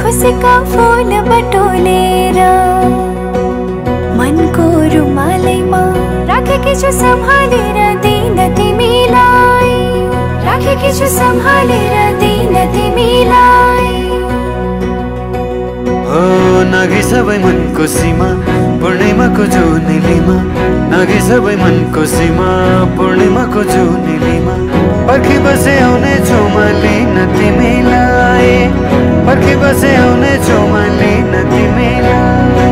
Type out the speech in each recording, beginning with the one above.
खुसीका फूल बटोलेर मनको रुमालैमा राखेकी छु सम्हालेर दिन तिमीलाई, राखेकी छु सम्हालेर दिन तिमीलाई। हो नागे सबै मनको सीमा पूर्णिमाको जुनेलीमा, नागे सबै मनको सीमा पूर्णिमाको जुनेलीमा पर्खी बसे आउने छु म लिन तिमीलाई, पर्खी बसे आउने छु म लिन तिमीलाई।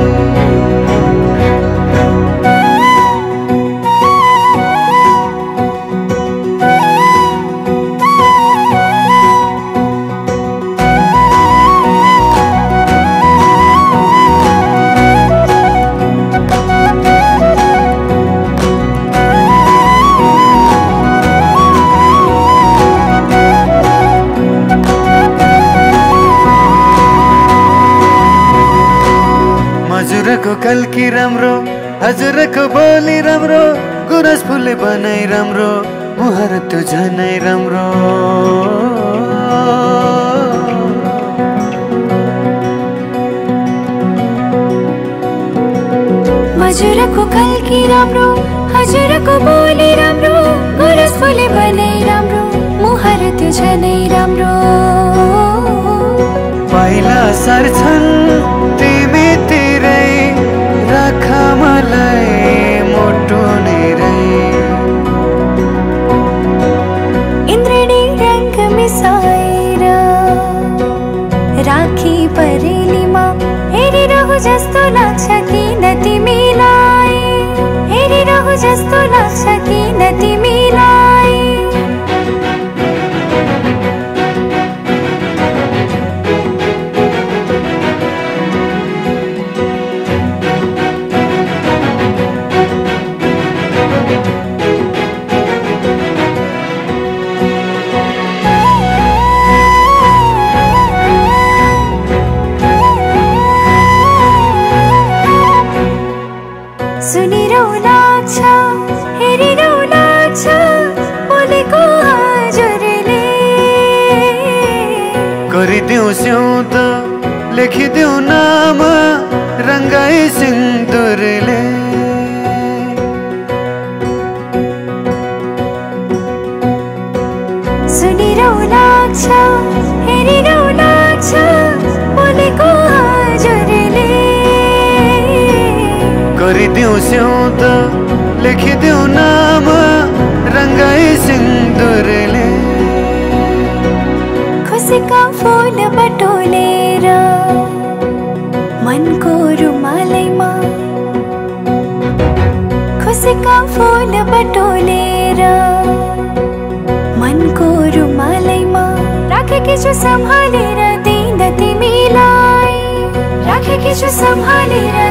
हजुरको कल्की राम्रो, हजुरको बोली राम्रो, गुरस फुले बनाई राम्रो, मुहार त्यो झनै राम्रो। हजुरको कल्की राम्रो, हजुरको बोली राम्रो, गुरस फुले बनाई राम्रो, मुहार त्यो झनै राम्रो। पहिला सर्छन् तिमी तिरै राख मलाई मोटो निरै, इन्द्रणी रंग मिसाएर राखी परेलीमा हेरिरहु जस्तो लाग्छ किन तिमीलाई, हेरिरहु जस्तो लाग्छ किन तिमीलाई। सुनिरहु लाग्छ, हेरिरहु लाग्छ बोलेको हजुरले, गरिदेऊ स्याउत लेखिदेऊ नाम रङ्गाई सिन्दुरले। सुनिरहु लाग्छ, हेरिरहु लाग्छ बोलेको हजुरले, गरिदेऊ स्याउत लेखिदेऊ नाम रङ्गाई सिन्दुरले। खुसीका फूल बटोलेर मनको रुमालैमा, खुसीका फूल बटोलेर मनको रुमालैमा राखेकी छु सम्हालेर दिन तिमीलाई, राखेकी छु सम्हालेर